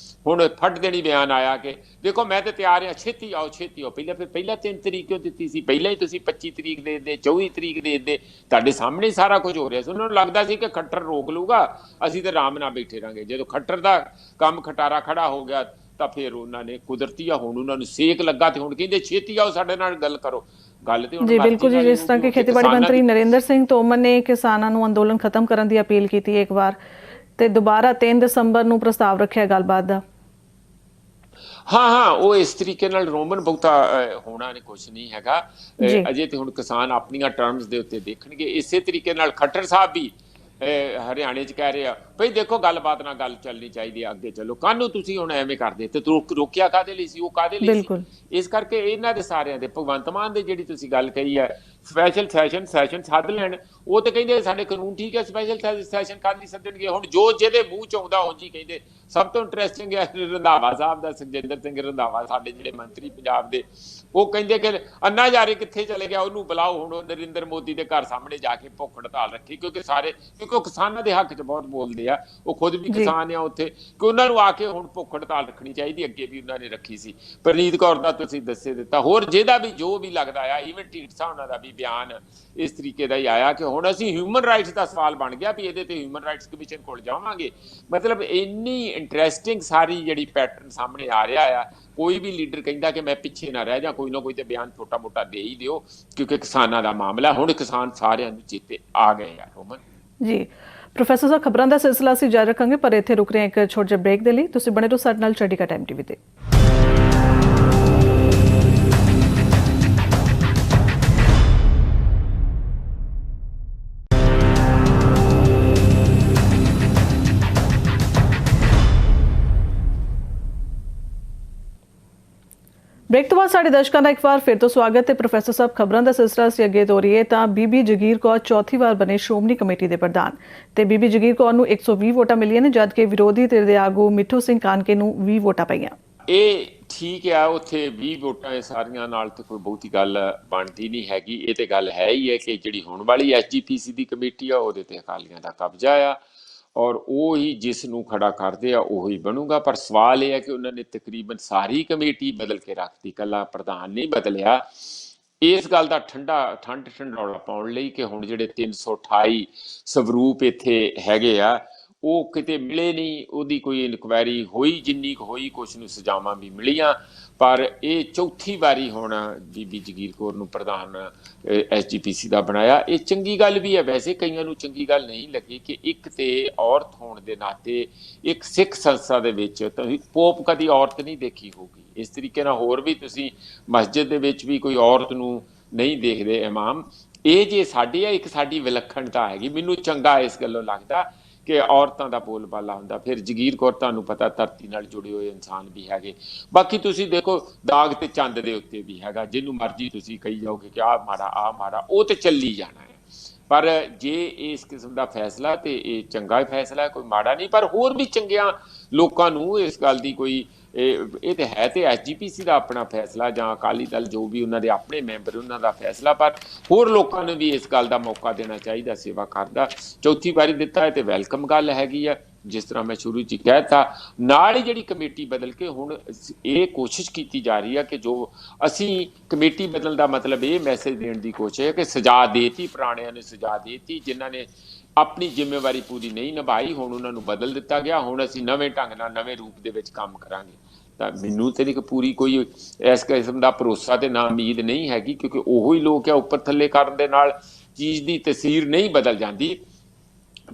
ਹੁਣ ਫੱਟ ਦੇਣੀ ਬਿਆਨ ਆਇਆ ਕਿ ਦੇਖੋ ਮੈਂ ਤੇ ਤਿਆਰ ਹਾਂ, ਛੇਤੀ ਆਓ ਛੇਤੀ ਆਓ। ਪਹਿਲਾਂ 3 ਤਰੀਕ ਕਿਉਂ ਦਿੱਤੀ ਸੀ? ਪਹਿਲਾਂ ਹੀ ਤੁਸੀਂ 25 ਤਰੀਕ ਦੇ ਦਿੰਦੇ, 24 ਤਰੀਕ ਦੇ ਦਿੰਦੇ, ਤੁਹਾਡੇ ਸਾਹਮਣੇ ਸਾਰਾ ਕੁਝ ਹੋ ਰਿਹਾ ਸੀ। ਉਹਨਾਂ ਨੂੰ ਲੱਗਦਾ ਸੀ ਕਿ ਖੱਟਰ ਰੋਕ ਲੂਗਾ, ਅਸੀਂ ਤੇ ਆਰਾਮ ਨਾਲ ਬੈਠੇ ਰਾਂਗੇ। ਜਦੋਂ ਖੱਟਰ ਦਾ ਕੰਮ ਖਟਾਰਾ ਖੜਾ ਹੋ ਗਿਆ, ਤਾਂ ਫਿਰ ਉਹਨਾਂ ਨੇ ਕੁਦਰਤੀ ਆ, ਹੁਣ ਉਹਨਾਂ ਨੂੰ ਸੇਕ ਲੱਗਾ, ਤੇ ਹੁਣ ਕਹਿੰਦੇ ਛੇਤੀ ਆਓ ਸਾਡੇ ਨਾਲ ਗੱਲ ਕਰੋ। ਗੱਲ ਤੇ ਜੀ ਬਿਲਕੁਲ ਜੀ, ਜਿਸ ਤਰ੍ਹਾਂ ਕਿ ਖੇਤੀਬਾੜੀ ਮੰਤਰੀ ਨਰਿੰਦਰ ਸਿੰਘ ਤੋਮਰ ਨੇ ਕਿਸਾਨਾਂ ਨੂੰ ਅੰਦੋਲਨ ਖਤਮ ਕਰਨ ਦੀ ਅਪੀਲ ਕੀਤੀ ਹੈ ਇੱਕ ਵਾਰ, ਤੇ ਦੁਬਾਰਾ 3 ਦਸੰਬਰ ਨੂੰ ਪ੍ਰਸਤਾਵ ਰੱਖਿਆ ਗੱਲਬਾਤ ਦਾ। ਹਾਂ ਉਹ ਇਸ ਤਰੀਕੇ ਨਾਲ ਰੋਮਨ ਬਹੁਤਾ ਹੋਣਾ ਨੇ ਕੁਛ ਨਹੀਂ ਹੈਗਾ ਅਜੇ, ਤੇ ਹੁਣ ਕਿਸਾਨ ਆਪਣੀਆਂ ਟਰਮਸ ਦੇ ਉੱਤੇ ਦੇਖਣਗੇ। ਇਸੇ ਤਰੀਕੇ ਨਾਲ ਖੱਟਰ ਸਾਹਿਬ ਵੀ ਹਰਿਆਣੇ 'ਚ ਕਹਿ ਰਹੇ ਆ, ਭਈ ਦੇਖੋ ਗੱਲਬਾਤ ਨਾਲ ਗੱਲ ਚੱਲਣੀ ਚਾਹੀਦੀ ਹੈ, ਅੱਗੇ ਚੱਲੋ। ਕਾਹਨੂੰ ਤੁਸੀਂ ਹੁਣ ਐਵੇਂ ਕਰਦੇ, ਤੇ ਰੋਕਿਆ ਕਾਹਦੇ ਲਈ ਸੀ, ਉਹ ਕਾਹਦੇ ਲਈ ਸੀ? ਇਸ ਕਰਕੇ ਇਹਨਾਂ ਦੇ ਸਾਰਿਆਂ ਦੇ, ਭਗਵੰਤ ਮਾਨ ਦੇ ਜਿਹੜੀ ਤੁਸੀਂ ਗੱਲ ਕਹੀ ਹੈ ਸਪੈਸ਼ਲ ਸੈਸ਼ਨ ਸੱਦ ਲੈਣ। ਉਹ ਤੇ ਕਹਿੰਦੇ ਸਾਡੇ ਕਾਨੂੰਨ ਠੀਕ ਹੈ, ਸਪੈਸ਼ਲ ਸੈਸ਼ਨ ਕਾਹਦੀ ਸੱਦਣਗੇ। ਹੁਣ ਜੋ ਜਿਹਦੇ ਮੂੰਹ ਚ ਆਉਂਦਾ ਉਂਝ ਹੀ ਕਹਿੰਦੇ। ਸਭ ਤੋਂ ਇੰਟਰਸਟਿੰਗ ਹੈ ਰੰਧਾਵਾ ਸਾਹਿਬ ਦਾ, ਸੁਖਜਿੰਦਰ ਸਿੰਘ ਰੰਧਾਵਾ ਸਾਡੇ ਜਿਹੜੇ ਮੰਤਰੀ ਪੰਜਾਬ ਦੇ, ਉਹ ਕਹਿੰਦੇ ਕਿ ਅੰਨਾ ਹਜ਼ਾਰੇ ਕਿੱਥੇ ਚਲੇ ਗਿਆ, ਉਹਨੂੰ ਬੁਲਾਓ ਹੁਣ, ਉਹ ਨਰਿੰਦਰ ਮੋਦੀ ਦੇ ਘਰ ਸਾਹਮਣੇ ਜਾ ਕੇ ਭੁੱਖ ਹੜਤਾਲ ਰੱਖੀ। ਕਿਉਂਕਿ ਉਹ ਕਿਸਾਨਾਂ ਦੇ ਹੱਕ 'ਚ ਬਹੁਤ ਬੋਲਦੇ ਆ, ਉਹ ਖੁਦ ਵੀ ਕਿਸਾਨ ਆ ਉੱਥੇ, ਕਿ ਉਹਨਾਂ ਨੂੰ ਆ ਕੇ ਹੁਣ ਭੁੱਖ ਹੜਤਾਲ ਰੱਖਣੀ ਚਾਹੀਦੀ। ਅੱਗੇ ਵੀ ਉਹਨਾਂ ਨੇ ਰੱਖੀ ਸੀ। ਪ੍ਰਨੀਤ ਕੌਰ ਦਾ ਤੁਸੀਂ ਦੱਸੇ ਦਿੱਤਾ, ਹੋਰ ਜਿਹਦਾ ਵੀ ਜੋ ਵੀ ਲੱਗਦਾ ਆ, ਈਵਨ ਢੀਂਡਸਾ ਉਹਨਾਂ ਦਾ ਵੀ ਬਿਆਨ ਇਸ ਤਰੀਕੇ ਦਾ ਹੀ ਆਇਆ ਕਿ ਹੁਣ ਅਸੀਂ ਹਿਊਮਨ ਰਾਈਟਸ ਦਾ ਸਵਾਲ ਬਣ ਗਿਆ ਵੀ ਇਹਦੇ ਤੇ ਹਿਊਮਨ ਰਾਈਟਸ ਕਮਿਸ਼ਨ ਕੋਲ ਜਾਵਾਂਗੇ। ਮਤਲਬ ਇੰਨੀ ਇੰਟਰਸਟਿੰਗ ਸਾਰੀ ਜਿਹੜੀ ਪੈਟਰਨ ਸਾਹਮਣੇ ਆ ਰਿਹਾ ਆ। ਕੋਈ ਵੀ ਲੀਡਰ ਕਹਿੰਦਾ ਕਿ ਮੈਂ ਪਿੱਛੇ ਨਾ ਰਹਿ ਜਾ, ਕੋਈ ਨਾ ਕੋਈ ਤੇ ਬਿਆਨ ਛੋਟਾ ਮੋਟਾ ਦੇ ਹੀ ਦਿਓ, ਕਿਉਂਕਿ ਕਿਸਾਨਾਂ ਦਾ ਮਾਮਲਾ ਹੁਣ ਕਿਸਾਨ ਸਾਰਿਆਂ ਨੂੰ ਚੇਤੇ ਆ ਗਏ ਆ। ਰੋਮਨ ਜੀ, ਪ੍ਰੋਫੈਸਰ ਸਾਹਿਬ, ਖਬਰਾਂ ਦਾ ਸਿਲਸਿਲਾ ਅਸੀਂ ਜਾਰੀ ਰੱਖਾਂਗੇ, ਪਰ ਇੱਥੇ ਰੁਕ ਰਹੇ ਇੱਕ ਛੋਟੇ ਜਿਹੇ ਬ੍ਰੇਕ ਦੇ ਲਈ। ਤੁਸੀਂ ਬਣੇ ਰਹੋ ਸਾਡੇ ਨਾਲ ਚੜ੍ਹਦੀ ਕਾ ਟਾਈਮ ਟੀਵੀ ਤੇ। ਬ੍ਰੇਕ ਤੋਂ ਬਾਅਦ ਸਾਡੇ ਦਰਸ਼ਕਾਂ ਦਾ ਇੱਕ ਵਾਰ ਫਿਰ ਤੋਂ ਸਵਾਗਤ ਹੈ। ਪ੍ਰੋਫੈਸਰ ਸਾਹਿਬ, ਖਬਰਾਂ ਦਾ ਸਿਲਸਿਲਾ ਅਸੀਂ ਅੱਗੇ ਤੋਰੀਏ ਤਾਂ ਬੀਬੀ ਜਗੀਰ ਕੌਰ ਚੌਥੀ ਵਾਰ ਬਣੇ ਸ਼੍ਰੋਮਣੀ ਕਮੇਟੀ ਦੇ ਪ੍ਰਧਾਨ ਤੇ ਬੀਬੀ ਜਗੀਰ ਕੌਰ ਨੂੰ 120 ਵੋਟਾਂ ਮਿਲੀਆਂ ਨੇ, ਜਦਕਿ ਵਿਰੋਧੀ ਧਿਰ ਦੇ ਆਗੂ ਮਿੱਠੂ ਸਿੰਘ ਕਾਨਕੇ ਨੂੰ 20 ਵੋਟਾਂ ਪਈਆਂ। ਇਹ ਠੀਕ ਆ, ਉੱਥੇ 20 ਵੋਟਾਂ ਇਹ ਸਾਰੀਆਂ ਨਾਲ ਤੇ ਕੋਈ ਬਹੁਤੀ ਗੱਲ ਬਣਦੀ ਨਹੀਂ ਹੈਗੀ। ਇਹ ਤੇ ਗੱਲ ਹੈ ਹੀ ਹੈ ਕਿ ਜਿਹੜੀ ਹੁਣ ਵਾਲੀ SGPC ਦੀ ਕਮੇਟੀ ਆ ਉਹਦੇ ਤੇ ਅਕਾਲੀਆਂ ਦਾ ਕਬਜ਼ਾ ਆ, ਔਰ ਉਹ ਹੀ ਜਿਸ ਨੂੰ ਖੜਾ ਕਰਦੇ ਆ ਉਹੀ ਬਣੂਗਾ। ਪਰ ਸਵਾਲ ਇਹ ਹੈ ਕਿ ਉਹਨਾਂ ਨੇ ਤਕਰੀਬਨ ਸਾਰੀ ਕਮੇਟੀ ਬਦਲ ਕੇ ਰੱਖਤੀ, ਇਕੱਲਾ ਪ੍ਰਧਾਨ ਨਹੀਂ ਬਦਲਿਆ। ਇਸ ਗੱਲ ਦਾ ਠੰਡ ਠੰਡੌਲਾ ਪਾਉਣ ਲਈ ਕਿ ਹੁਣ ਜਿਹੜੇ 328 ਸਵਰੂਪ ਇੱਥੇ ਹੈਗੇ ਆ ਉਹ ਕਿਤੇ ਮਿਲੇ ਨਹੀਂ, ਉਹਦੀ ਕੋਈ ਇਨਕੁਆਇਰੀ ਹੋਈ, ਜਿੰਨੀ ਕੁ ਹੋਈ ਕੁਛ ਨੂੰ ਸਜ਼ਾਵਾਂ ਵੀ ਮਿਲੀਆਂ। ਪਰ ਇਹ ਚੌਥੀ ਵਾਰੀ ਹੁਣ ਬੀਬੀ ਜਗੀਰ ਕੌਰ ਨੂੰ ਪ੍ਰਧਾਨ SGPC ਦਾ ਬਣਾਇਆ। ਇਹ ਚੰਗੀ ਗੱਲ ਵੀ ਹੈ, ਵੈਸੇ ਕਈਆਂ ਨੂੰ ਚੰਗੀ ਗੱਲ ਨਹੀਂ ਲੱਗੀ ਕਿ ਇੱਕ ਤੇ ਔਰਤ ਹੋਣ ਦੇ ਨਾਤੇ ਇੱਕ ਸਿੱਖ ਸੰਸਥਾ ਦੇ ਵਿੱਚ ਤੁਸੀਂ ਪੋਪ ਕਦੀ ਔਰਤ ਨਹੀਂ ਦੇਖੀ ਹੋਊਗੀ। ਇਸ ਤਰੀਕੇ ਨਾਲ ਹੋਰ ਵੀ ਤੁਸੀਂ ਮਸਜਿਦ ਦੇ ਵਿੱਚ ਵੀ ਕੋਈ ਔਰਤ ਨੂੰ ਨਹੀਂ ਦੇਖਦੇ ਇਮਾਮ। ਇਹ ਜੇ ਸਾਡੀ ਆ ਇੱਕ ਸਾਡੀ ਵਿਲੱਖਣਤਾ ਹੈਗੀ। ਮੈਨੂੰ ਚੰਗਾ ਇਸ ਗੱਲੋਂ ਲੱਗਦਾ ਕਿ ਔਰਤਾਂ ਦਾ ਬੋਲਬਾਲਾ ਹੁੰਦਾ। ਫਿਰ ਜਗੀਰ ਕੌਰ ਤੁਹਾਨੂੰ ਪਤਾ ਧਰਤੀ ਨਾਲ ਜੁੜੇ ਹੋਏ ਇਨਸਾਨ ਵੀ ਹੈਗੇ। ਬਾਕੀ ਤੁਸੀਂ ਦੇਖੋ ਦਾਗ ਤੇ ਚੰਦ ਦੇ ਉੱਤੇ ਵੀ ਹੈਗਾ, ਜਿਹਨੂੰ ਮਰਜ਼ੀ ਤੁਸੀਂ ਕਹੀ ਜਾਓਗੇ ਕਿ ਆਹ ਮਾੜਾ, ਉਹ ਤੇ ਚੱਲੀ ਜਾਣਾ ਹੈ। ਪਰ ਜੇ ਇਸ ਕਿਸਮ ਦਾ ਫੈਸਲਾ ਤੇ ਇਹ ਚੰਗਾ ਫੈਸਲਾ ਹੈ, ਕੋਈ ਮਾੜਾ ਨਹੀਂ। ਪਰ ਹੋਰ ਵੀ ਚੰਗਿਆਂ ਲੋਕਾਂ ਨੂੰ ਇਸ ਗੱਲ ਦੀ ਕੋਈ ਇਹ ਤੇ ਹੈ ਤੇ SGPC ਦਾ ਆਪਣਾ ਫੈਸਲਾ ਜਾਂ ਅਕਾਲੀ ਦਲ ਜੋ ਵੀ ਉਹਨਾਂ ਦੇ ਆਪਣੇ ਮੈਂਬਰ ਉਹਨਾਂ ਦਾ ਫੈਸਲਾ, ਪਰ ਹੋਰ ਲੋਕਾਂ ਨੂੰ ਵੀ ਇਸ ਗੱਲ ਦਾ ਮੌਕਾ ਦੇਣਾ ਚਾਹੀਦਾ ਸੇਵਾ ਕਰਦਾ। ਚੌਥੀ ਵਾਰੀ ਦਿੱਤਾ ਹੈ ਤੇ ਵੈਲਕਮ ਗੱਲ ਹੈਗੀ ਆ। ਜਿਸ ਤਰ੍ਹਾਂ ਮੈਂ ਸ਼ੁਰੂ 'ਚ ਕਹਿ ਤਾ, ਨਾਲ ਹੀ ਜਿਹੜੀ ਕਮੇਟੀ ਬਦਲ ਕੇ ਹੁਣ ਇਹ ਕੋਸ਼ਿਸ਼ ਕੀਤੀ ਜਾ ਰਹੀ ਹੈ ਕਿ ਜੋ ਅਸੀਂ ਕਮੇਟੀ ਬਦਲਣ ਦਾ ਮਤਲਬ ਇਹ ਮੈਸੇਜ ਦੇਣ ਦੀ ਕੋਸ਼ਿਸ਼ ਹੈ ਕਿ ਸਜ਼ਾ ਦੇਤੀ, ਪੁਰਾਣਿਆਂ ਨੇ ਸਜ਼ਾ ਦੇਤੀ, ਜਿਨ੍ਹਾਂ ਨੇ ਆਪਣੀ ਜ਼ਿੰਮੇਵਾਰੀ ਪੂਰੀ ਨਹੀਂ ਨਿਭਾਈ, ਹੁਣ ਉਹਨਾਂ ਨੂੰ ਬਦਲ ਦਿੱਤਾ ਗਿਆ। ਹੁਣ ਅਸੀਂ ਨਵੇਂ ਢੰਗ ਨਾਲ ਨਵੇਂ ਰੂਪ ਦੇ ਵਿੱਚ ਕੰਮ ਕਰਾਂਗੇ। ਤਾਂ ਮੈਨੂੰ ਤੇ ਪੂਰੀ ਕੋਈ ਇਸ ਕਿਸਮ ਦਾ ਭਰੋਸਾ ਤੇ ਨਾ ਉਮੀਦ ਨਹੀਂ ਹੈਗੀ, ਕਿਉਂਕਿ ਉਹੋ ਹੀ ਲੋਕ ਆ, ਉੱਪਰ ਥੱਲੇ ਕਰਨ ਦੇ ਨਾਲ ਚੀਜ਼ ਦੀ ਤਸਵੀਰ ਨਹੀਂ ਬਦਲ ਜਾਂਦੀ।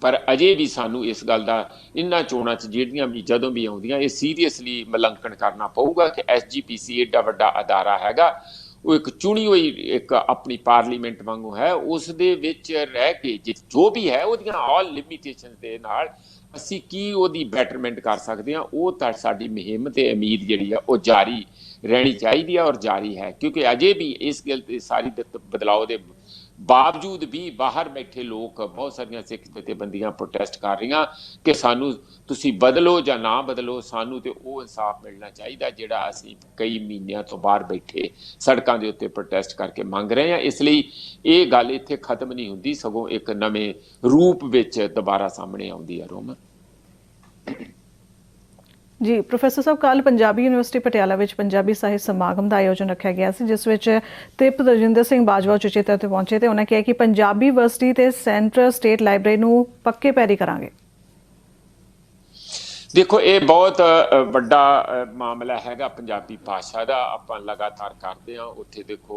ਪਰ ਅਜੇ ਵੀ ਸਾਨੂੰ ਇਸ ਗੱਲ ਦਾ ਇਹਨਾਂ ਚੋਣਾਂ 'ਚ ਜਿਹੜੀਆਂ ਵੀ ਜਦੋਂ ਵੀ ਆਉਂਦੀਆਂ ਇਹ ਸੀਰੀਅਸਲੀ ਮੁਲਾਂਕਣ ਕਰਨਾ ਪਊਗਾ ਕਿ SGPC ਏਡਾ ਵੱਡਾ ਅਦਾਰਾ ਹੈਗਾ, ਉਹ ਇੱਕ ਚੁਣੀ ਹੋਈ ਇੱਕ ਆਪਣੀ ਪਾਰਲੀਮੈਂਟ ਵਾਂਗੂ ਹੈ। ਉਸ ਦੇ ਵਿੱਚ ਰਹਿ ਕੇ ਜੋ ਵੀ ਹੈ ਉਹਦੀਆਂ ਆਲ ਲਿਮਿਟੇਸ਼ਨ ਦੇ ਨਾਲ ਅਸੀਂ ਕੀ ਉਹਦੀ ਬੈਟਰਮੈਂਟ ਕਰ ਸਕਦੇ ਹਾਂ, ਉਹ ਤਾਂ ਸਾਡੀ ਮੁਹਿੰਮ ਤੇ ਉਮੀਦ ਜਿਹੜੀ ਆ ਉਹ ਜਾਰੀ ਰਹਿਣੀ ਚਾਹੀਦੀ ਆ ਔਰ ਜਾਰੀ ਹੈ। ਕਿਉਂਕਿ ਅਜੇ ਵੀ ਇਸ ਗੱਲ ਤੇ ਸਾਰੀ ਬਦਲਾਅ ਦੇ ਬਾਵਜੂਦ ਵੀ ਬਾਹਰ ਬੈਠੇ ਲੋਕ, ਬਹੁਤ ਸਾਰੀਆਂ ਸਿੱਖ ਜਥੇਬੰਦੀਆਂ ਪ੍ਰੋਟੈਸਟ ਕਰ ਰਹੀਆਂ ਕਿ ਸਾਨੂੰ ਤੁਸੀਂ ਬਦਲੋ ਜਾਂ ਨਾ ਬਦਲੋ, ਸਾਨੂੰ ਤੇ ਉਹ ਇਨਸਾਫ ਮਿਲਣਾ ਚਾਹੀਦਾ ਜਿਹੜਾ ਅਸੀਂ ਕਈ ਮਹੀਨਿਆਂ ਤੋਂ ਬਾਹਰ ਬੈਠੇ ਸੜਕਾਂ ਦੇ ਉੱਤੇ ਪ੍ਰੋਟੈਸਟ ਕਰਕੇ ਮੰਗ ਰਹੇ ਹਾਂ। ਇਸ ਲਈ ਇਹ ਗੱਲ ਇੱਥੇ ਖਤਮ ਨਹੀਂ ਹੁੰਦੀ, ਸਗੋਂ ਇੱਕ ਨਵੇਂ ਰੂਪ ਵਿੱਚ ਦੁਬਾਰਾ ਸਾਹਮਣੇ ਆਉਂਦੀ ਹੈ। ਰੋਮਨ ਜੀ, ਪ੍ਰੋਫੈਸਰ ਸਾਹਿਬ, ਕੱਲ੍ਹ ਪੰਜਾਬੀ ਯੂਨੀਵਰਸਿਟੀ ਪਟਿਆਲਾ ਵਿੱਚ ਪੰਜਾਬੀ ਸਾਹਿਤ ਸਮਾਗਮ ਦਾ ਆਯੋਜਨ ਰੱਖਿਆ ਗਿਆ ਸੀ, ਜਿਸ ਵਿੱਚ ਤ੍ਰਿਪਤ ਰਜਿੰਦਰ ਸਿੰਘ ਬਾਜਵਾ ਉਚੇਚੇ ਤੌਰ ਤੇ ਪਹੁੰਚੇ ਤੇ ਉਹਨਾਂ ਕਿਹਾ ਕਿ ਪੰਜਾਬੀ ਯੂਨੀਵਰਸਿਟੀ ਤੇ ਸੈਂਟਰਲ ਸਟੇਟ ਲਾਇਬ੍ਰੇਰੀ ਨੂੰ ਪੱਕੇ ਪੈਰੀ ਕਰਾਂਗੇ। ਦੇਖੋ, ਇਹ ਬਹੁਤ ਵੱਡਾ ਮਾਮਲਾ ਹੈਗਾ ਪੰਜਾਬੀ ਭਾਸ਼ਾ ਦਾ। ਆਪਾਂ ਲਗਾਤਾਰ ਕਰਦੇ ਹਾਂ। ਉੱਥੇ ਦੇਖੋ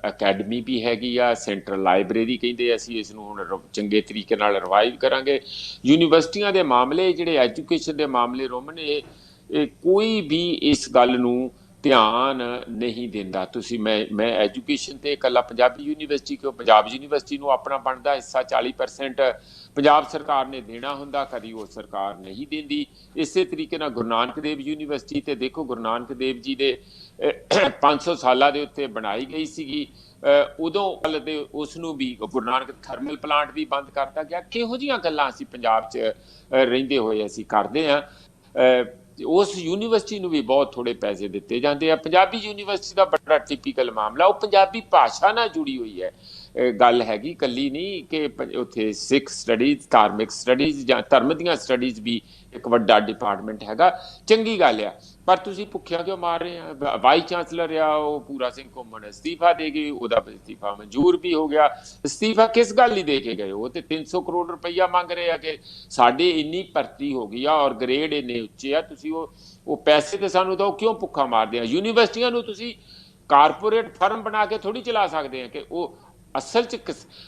ਅਕੈਡਮੀ ਵੀ ਹੈਗੀ ਆ, ਸੈਂਟਰਲ ਲਾਇਬ੍ਰੇਰੀ ਕਹਿੰਦੇ ਅਸੀਂ ਇਸ ਨੂੰ ਹੁਣ ਚੰਗੇ ਤਰੀਕੇ ਨਾਲ ਰਿਵਾਈਵ ਕਰਾਂਗੇ। ਯੂਨੀਵਰਸਿਟੀਆਂ ਦੇ ਮਾਮਲੇ, ਜਿਹੜੇ ਐਜੂਕੇਸ਼ਨ ਦੇ ਮਾਮਲੇ ਰੋਮਨ, ਇਹ ਕੋਈ ਵੀ ਇਸ ਗੱਲ ਨੂੰ ਧਿਆਨ ਨਹੀਂ ਦਿੰਦਾ। ਤੁਸੀਂ ਮੈਂ ਐਜੂਕੇਸ਼ਨ ਤੇ ਇਕੱਲਾ ਪੰਜਾਬੀ ਯੂਨੀਵਰਸਿਟੀ ਕਿਉਂ, ਪੰਜਾਬ ਯੂਨੀਵਰਸਿਟੀ ਨੂੰ ਆਪਣਾ ਬਣਦਾ ਹਿੱਸਾ 40% ਪੰਜਾਬ ਸਰਕਾਰ ਨੇ ਦੇਣਾ ਹੁੰਦਾ, ਕਦੀ ਉਹ ਸਰਕਾਰ ਨਹੀਂ ਦਿੰਦੀ। ਇਸੇ ਤਰੀਕੇ ਨਾਲ ਗੁਰੂ ਨਾਨਕ ਦੇਵ ਯੂਨੀਵਰਸਿਟੀ ਤੇ ਦੇਖੋ, ਗੁਰੂ ਨਾਨਕ ਦੇਵ ਜੀ ਦੇ 500 ਸਾਲਾਂ ਦੇ ਉੱਤੇ ਬਣਾਈ ਗਈ ਸੀਗੀ, ਉਦੋਂ ਦੇ ਉਸ ਨੂੰ ਵੀ ਗੁਰੂ ਨਾਨਕ ਥਰਮਲ ਪਲਾਂਟ ਵੀ ਬੰਦ ਕਰਤਾ ਗਿਆ। ਕਿਹੋ ਜਿਹੀਆਂ ਗੱਲਾਂ ਅਸੀਂ ਪੰਜਾਬ 'ਚ ਰਹਿੰਦੇ ਹੋਏ ਅਸੀਂ ਕਰਦੇ ਹਾਂ। ਉਸ ਯੂਨੀਵਰਸਿਟੀ ਨੂੰ ਵੀ ਬਹੁਤ ਥੋੜੇ ਪੈਸੇ ਦਿੱਤੇ ਜਾਂਦੇ ਆ। ਪੰਜਾਬੀ ਯੂਨੀਵਰਸਿਟੀ ਦਾ ਬੜਾ ਟਿਪੀਕਲ ਮਾਮਲਾ, ਉਹ ਪੰਜਾਬੀ ਭਾਸ਼ਾ ਨਾਲ ਜੁੜੀ ਹੋਈ ਹੈ। ਗੱਲ ਹੈਗੀ ਇਕੱਲੀ ਨਹੀਂ ਕਿ ਉੱਥੇ ਸਿੱਖ ਸਟੱਡੀਜ਼, ਧਾਰਮਿਕ ਸਟੱਡੀਜ਼ ਜਾਂ ਧਰਮ ਦੀਆਂ ਸਟੱਡੀਜ਼ ਵੀ ਇੱਕ ਵੱਡਾ ਡਿਪਾਰਟਮੈਂਟ ਹੈਗਾ, ਚੰਗੀ ਗੱਲ ਆ। ਪਰ ਤੁਸੀਂ ਭੁੱਖਿਆਂ ਕਿਉਂ ਮਾਰ ਰਹੇ ਆ? ਵਾਈਸ ਚਾਂਸਲਰ ਆ ਉਹ ਪੂਰਾ ਸਿੰਘ ਘੁੰਮਣ ਅਸਤੀਫਾ ਦੇ ਗਏ, ਉਹਦਾ ਅਸਤੀਫਾ ਮਨਜ਼ੂਰ ਵੀ ਹੋ ਗਿਆ। ਅਸਤੀਫਾ ਕਿਸ ਗੱਲ ਲਈ ਦੇ ਕੇ ਗਏ? ਉਹ ਤੇ 300 ਕਰੋੜ ਰੁਪਈਆ ਮੰਗ ਰਹੇ ਆ ਕਿ ਸਾਡੇ ਇੰਨੀ ਭਰਤੀ ਹੋ ਗਈ ਆ ਔਰ ਗ੍ਰੇਡ ਇੰਨੇ ਉੱਚੇ ਆ, ਤੁਸੀਂ ਉਹ ਪੈਸੇ ਤੇ ਸਾਨੂੰ ਦਿਓ, ਕਿਉਂ ਭੁੱਖਾ ਮਾਰਦੇ ਆ? ਯੂਨੀਵਰਸਿਟੀਆਂ ਨੂੰ ਤੁਸੀਂ ਕਾਰਪੋਰੇਟ ਫਰਮ ਬਣਾ ਕੇ ਥੋੜੀ ਚਲਾ ਸਕਦੇ ਆ ਕਿ ਉਹ ਅਸਲ 'ਚ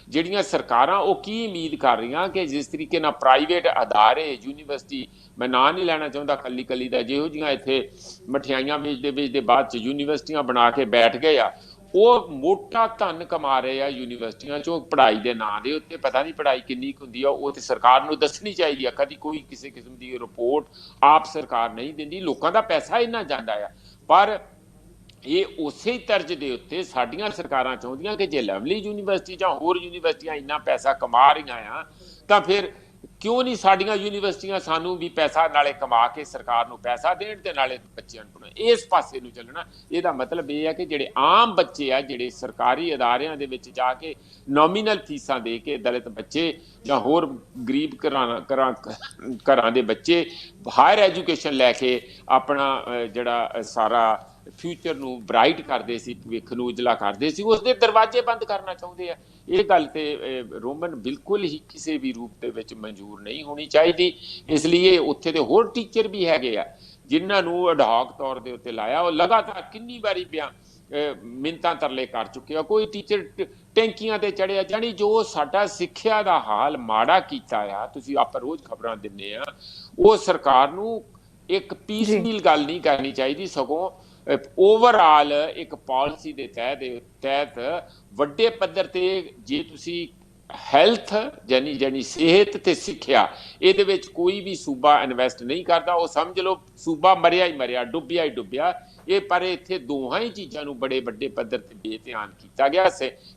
ਜਿਹੜੀਆਂ ਸਰਕਾਰਾਂ ਉਹ ਕੀ ਉਮੀਦ ਕਰ ਰਹੀਆਂ ਕਿ ਜਿਸ ਤਰੀਕੇ ਨਾਲ ਪ੍ਰਾਈਵੇਟ ਅਦਾਰੇ, ਯੂਨੀਵਰਸਿਟੀ, ਮੈਂ ਨਾਂ ਨਹੀਂ ਲੈਣਾ ਚਾਹੁੰਦਾ ਕੱਲੀ ਦਾ, ਜਿਹੋ ਜਿਹੀਆਂ ਇੱਥੇ ਮਠਿਆਈਆਂ ਵੇਚਦੇ ਬਾਅਦ 'ਚ ਯੂਨੀਵਰਸਿਟੀਆਂ ਬਣਾ ਕੇ ਬੈਠ ਗਏ ਆ, ਉਹ ਮੋਟਾ ਧਨ ਕਮਾ ਰਹੇ ਆ ਯੂਨੀਵਰਸਿਟੀਆਂ 'ਚੋਂ ਪੜ੍ਹਾਈ ਦੇ ਨਾਂ ਦੇ ਉੱਤੇ। ਪਤਾ ਨਹੀਂ ਪੜ੍ਹਾਈ ਕਿੰਨੀ ਕੁ ਹੁੰਦੀ ਆ, ਉਹ ਤੇ ਸਰਕਾਰ ਨੂੰ ਦੱਸਣੀ ਚਾਹੀਦੀ ਆ। ਕਦੀ ਕੋਈ ਕਿਸੇ ਕਿਸਮ ਦੀ ਰਿਪੋਰਟ ਆਪ ਸਰਕਾਰ ਨਹੀਂ ਦਿੰਦੀ। ਲੋਕਾਂ ਦਾ ਪੈਸਾ ਇੰਨਾ ਜਾਂਦਾ ਆ, ਪਰ ਇਹ ਉਸੇ ਤਰਜ਼ ਦੇ ਉੱਤੇ ਸਾਡੀਆਂ ਸਰਕਾਰਾਂ ਚਾਹੁੰਦੀਆਂ ਕਿ ਜੇ ਲਵਲੀ ਯੂਨੀਵਰਸਿਟੀ ਜਾਂ ਹੋਰ ਯੂਨੀਵਰਸਿਟੀਆਂ ਇੰਨਾ ਪੈਸਾ ਕਮਾ ਰਹੀਆਂ ਆ ਤਾਂ ਫਿਰ ਕਿਉਂ ਨਹੀਂ ਸਾਡੀਆਂ ਯੂਨੀਵਰਸਿਟੀਆਂ ਸਾਨੂੰ ਵੀ ਪੈਸਾ ਨਾਲੇ ਕਮਾ ਕੇ ਸਰਕਾਰ ਨੂੰ ਪੈਸਾ ਦੇਣ ਤੇ ਨਾਲੇ ਬੱਚਿਆਂ ਨੂੰ ਪੜ੍ਹਾਉਣ। ਇਸ ਪਾਸੇ ਨੂੰ ਚੱਲਣਾ। ਇਹਦਾ ਮਤਲਬ ਇਹ ਹੈ ਕਿ ਜਿਹੜੇ ਆਮ ਬੱਚੇ ਆ, ਜਿਹੜੇ ਸਰਕਾਰੀ ਅਦਾਰਿਆਂ ਦੇ ਵਿੱਚ ਜਾ ਕੇ ਨੋਮੀਨਲ ਫੀਸਾਂ ਦੇ ਕੇ ਦਲਿਤ ਬੱਚੇ ਜਾਂ ਹੋਰ ਗਰੀਬ ਘਰਾਂ ਦੇ ਬੱਚੇ ਹਾਇਰ ਐਜੂਕੇਸ਼ਨ ਲੈ ਕੇ ਆਪਣਾ ਜਿਹੜਾ ਸਾਰਾ ਫਿਊਚਰ ਨੂੰ ਬਰਾਈਟ ਕਰਦੇ ਸੀ, ਭਵਿੱਖ ਨੂੰ ਉਜਲਾ ਕਰਦੇ ਸੀ, ਉਸਦੇ ਦਰਵਾਜ਼ੇ ਬੰਦ ਕਰਨਾ ਚਾਹੁੰਦੇ ਆ। ਇਹ ਗੱਲ ਤੇ ਰੋਮਨ ਬਿਲਕੁਲ ਹੀ ਕਿਸੇ ਵੀ ਰੂਪ ਦੇ ਵਿੱਚ ਮਨਜ਼ੂਰ ਨਹੀਂ ਹੋਣੀ ਚਾਹੀਦੀ। ਇਸ ਲਈ ਉੱਥੇ ਦੇ ਹੋਰ ਟੀਚਰ ਵੀ ਹੈਗੇ ਆ ਜਿਨ੍ਹਾਂ ਨੂੰ ਅਡਾਕ ਤੌਰ ਦੇ ਉੱਤੇ ਲਾਇਆ। ਉਹ ਲਗਾਤਾਰ ਕਿੰਨੀ ਵਾਰੀ ਮਿੰਨਤਾਂ ਤਰਲੇ ਕਰ ਚੁੱਕੇ ਆ। ਕੋਈ ਟੀਚਰ ਟੈਂਕੀਆਂ ਤੇ ਚੜਿਆ, ਜਾਣੀ ਜੋ ਸਾਡਾ ਸਿੱਖਿਆ ਦਾ ਹਾਲ ਮਾੜਾ ਕੀਤਾ ਆ, ਤੁਸੀਂ ਆਪਾਂ ਰੋਜ਼ ਖਬਰਾਂ ਦਿੰਦੇ ਆ, ਉਹ ਸਰਕਾਰ ਨੂੰ ਇੱਕ ਪੀਸਮੀਲ ਗੱਲ ਨਹੀਂ ਕਰਨੀ ਚਾਹੀਦੀ, ਸਗੋਂ ਓਵਰਆਲ ਇੱਕ ਪਾਲਿਸੀ ਦੇ ਤਹਿਤ ਵੱਡੇ ਪੱਧਰ ਤੇ ਜੇ ਤੁਸੀਂ ਹੈਲਥ ਜਾਨੀ ਸਿਹਤ ਤੇ ਸਿੱਖਿਆ, ਇਹਦੇ ਵਿੱਚ ਕੋਈ ਵੀ ਸੂਬਾ ਇਨਵੈਸਟ ਨਹੀਂ ਕਰਦਾ, ਉਹ ਸਮਝ ਲਓ ਸੂਬਾ ਮਰਿਆ ਹੀ ਮਰਿਆ, ਡੁੱਬਿਆ ਹੀ ਡੁੱਬਿਆ। ਇਹ ਪਰ ਇੱਥੇ ਦੋਹਾਂ ਹੀ ਚੀਜ਼ਾਂ ਨੂੰ ਬੜੇ ਵੱਡੇ ਪੱਧਰ ਤੇ ਬੇਧਿਆਨ ਕੀਤਾ ਗਿਆ।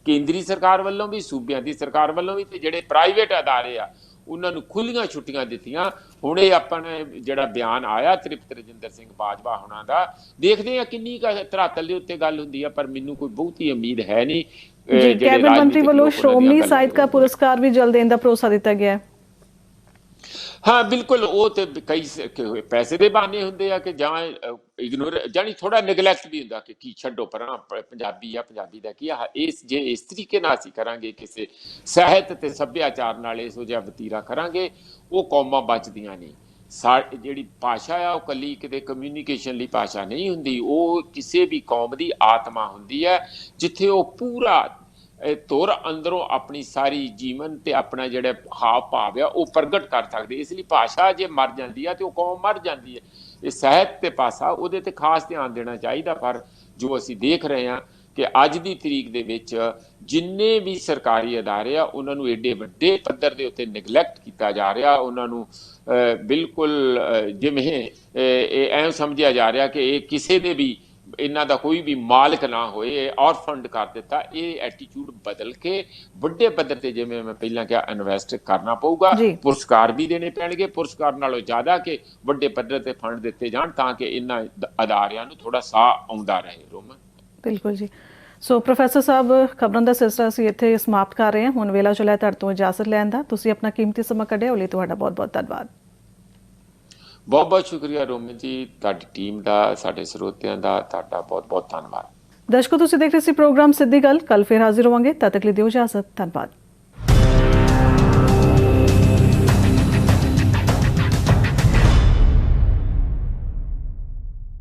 ਕੇਂਦਰੀ ਸਰਕਾਰ ਵੱਲੋਂ ਵੀ, ਸੂਬਿਆਂ ਦੀ ਸਰਕਾਰ ਵੱਲੋਂ ਵੀ, ਤੇ ਜਿਹੜੇ ਪ੍ਰਾਈਵੇਟ ਅਦਾਰੇ ਆ ਉਹਨਾਂ ਨੂੰ ਖੁੱਲੀਆਂ ਛੁੱਟੀਆਂ ਦਿੱਤੀਆਂ। ਹੁਣ ਇਹ ਆਪਣਾ ਜਿਹੜਾ ਬਿਆਨ ਆਇਆ ਤ੍ਰਿਪਤ ਰਜਿੰਦਰ ਸਿੰਘ ਬਾਜਵਾ ਹੋਣਾ ਦਾ, ਦੇਖਦੇ ਆ ਕਿੰਨੀ ਧਰਾਤਲ ਦੇ ਉੱਤੇ ਗੱਲ ਹੁੰਦੀ ਆ, ਪਰ ਮੈਨੂੰ ਕੋਈ ਬਹੁਤੀ ਉਮੀਦ ਹੈ ਨਹੀਂ। ਕੈਬਨਿਟ ਮੰਤਰੀ ਵੱਲੋਂ ਸ਼੍ਰੋਮਣੀ ਸਾਹਿਤਕਾਰ ਪੁਰਸਕਾਰ ਵੀ ਜਲਦ ਦੇਣ ਦਾ ਭਰੋਸਾ ਦਿੱਤਾ ਗਿਆ ਹੈ। ਹਾਂ ਬਿਲਕੁਲ, ਉਹ ਤੇ ਕਈ ਪੈਸੇ ਦੇ ਬਹਾਨੇ ਹੁੰਦੇ ਆ ਕਿ ਜਾਂ ਇਗਨੋਰ, ਜਾਨੀ ਥੋੜਾ ਨਿਗਲੈਕਟ ਵੀ ਹੁੰਦਾ ਕਿ ਕੀ ਛੱਡੋ ਪਰਾਂ, ਪੰਜਾਬੀ ਆ, ਪੰਜਾਬੀ ਦਾ ਕੀ ਆ। ਜੇ ਇਸ ਤਰੀਕੇ ਨਾਲ ਅਸੀਂ ਕਰਾਂਗੇ, ਕਿਸੇ ਸਾਹਿਤ ਤੇ ਸੱਭਿਆਚਾਰ ਨਾਲ ਇਹੋ ਜਿਹਾ ਵਤੀਰਾ ਕਰਾਂਗੇ, ਉਹ ਕੌਮਾਂ ਬਚਦੀਆਂ ਨਹੀਂ। ਜਿਹੜੀ ਭਾਸ਼ਾ ਆ ਉਹ ਕੱਲੀ ਕਿਤੇ ਕਮਿਊਨੀਕੇਸ਼ਨ ਲਈ ਭਾਸ਼ਾ ਨਹੀਂ ਹੁੰਦੀ, ਉਹ ਕਿਸੇ ਵੀ ਕੌਮ ਦੀ ਆਤਮਾ ਹੁੰਦੀ ਹੈ, ਜਿੱਥੇ ਉਹ ਪੂਰਾ ਧੁਰ ਅੰਦਰੋਂ ਆਪਣੀ ਸਾਰੀ ਜੀਵਨ ਤੇ ਆਪਣਾ ਜਿਹੜਾ ਹਾਵ ਭਾਵ ਆ ਉਹ ਪ੍ਰਗਟ ਕਰ ਸਕਦੇ। ਇਸ ਲਈ ਭਾਸ਼ਾ ਜੇ ਮਰ ਜਾਂਦੀ ਆ ਤੇ ਉਹ ਕੌਮ ਮਰ ਜਾਂਦੀ ਹੈ। ਇਹ ਸਾਹਿਤ ਤੇ ਪਾਸਾ, ਉਹਦੇ ਤੇ ਖਾਸ ਧਿਆਨ ਦੇਣਾ ਚਾਹੀਦਾ। ਪਰ ਜੋ ਅਸੀਂ ਦੇਖ ਰਹੇ ਹਾਂ ਕਿ ਅੱਜ ਦੀ ਤਰੀਕ ਦੇ ਵਿੱਚ ਜਿੰਨੇ ਵੀ ਸਰਕਾਰੀ ਅਦਾਰੇ ਆ ਉਹਨਾਂ ਨੂੰ ਏਡੇ ਵੱਡੇ ਪੱਧਰ ਦੇ ਉੱਤੇ ਨਿਗਲੈਕਟ ਕੀਤਾ ਜਾ ਰਿਹਾ। ਉਹਨਾਂ ਨੂੰ ਬਿਲਕੁਲ ਜਿਵੇਂ ਐਂ ਸਮਝਿਆ ਜਾ ਰਿਹਾ ਕਿ ਇਹ ਕਿਸੇ ਦੇ ਵੀ, ਇਹਨਾਂ ਦਾ ਕੋਈ ਵੀ ਮਾਲਕ ਨਾ ਹੋਏ, ਔਰਫੰਡ ਕਰ ਦਿੱਤਾ। ਇਹ ਐਟੀਟਿਊਡ ਬਦਲ ਕੇ ਵੱਡੇ ਪੱਧਰ ਤੇ, ਜਿਵੇਂ ਮੈਂ ਪਹਿਲਾਂ ਕਿਹਾ, ਇਨਵੈਸਟ ਕਰਨਾ ਪਊਗਾ। ਪੁਰਸਕਾਰ ਵੀ ਦੇਣੇ ਪੈਣਗੇ, ਪੁਰਸਕਾਰ ਨਾਲੋਂ ਜ਼ਿਆਦਾ ਕਿ ਵੱਡੇ ਪੱਧਰ ਤੇ ਫੰਡ ਦਿੱਤੇ ਜਾਣ ਤਾਂ ਕਿ ਇਹਨਾਂ ਅਦਾਰਿਆਂ ਨੂੰ ਥੋੜਾ ਸਾਹ ਆਉਂਦਾ ਰਹੇ। ਰੋਮਨ ਬਿਲਕੁਲ ਜੀ। ਸੋ ਪ੍ਰੋਫੈਸਰ ਸਾਹਿਬ, ਖਬਰਾਂ ਦਾ ਸਿਲਸਿਲਾ ਅਸੀਂ ਇੱਥੇ ਸਮਾਪਤ ਕਰ ਰਹੇ ਹਾਂ। ਹੁਣ ਵੇਲਾ ਚਲਿਆ ਤੁਹਾਡੇ ਤੋਂ ਇਜਾਜ਼ਤ ਲੈਣ ਦਾ। ਤੁਸੀਂ ਆਪਣਾ ਕੀਮਤੀ ਸਮਾਂ ਕੱਢਿਆ, ਉਹਦੇ ਲਈ ਤੁਹਾਡਾ ਬਹੁਤ ਬਹੁਤ ਧੰਨਵਾਦ। ਬਹੁਤ ਬਹੁਤ ਸ਼ੁਕਰੀਆ ਰੋਮਨ ਜੀ, ਤੁਹਾਡੀ ਟੀਮ ਦਾ, ਸਾਡੇ ਸਰੋਤਿਆਂ ਦਾ ਤੁਹਾਡਾ ਬਹੁਤ ਬਹੁਤ ਧੰਨਵਾਦ। ਦਰਸ਼ਕੋ, ਤੁਸੀਂ ਦੇਖ ਰਹੇ ਸੀ ਪ੍ਰੋਗਰਾਮ ਸਿੱਧੀ ਗੱਲ। ਕੱਲ ਫਿਰ ਹਾਜ਼ਰ ਹੋਵਾਂਗੇ, ਤਦ ਤੱਕ ਲਈ ਦਿਓ ਇਜਾਜ਼ਤ। ਧੰਨਵਾਦ।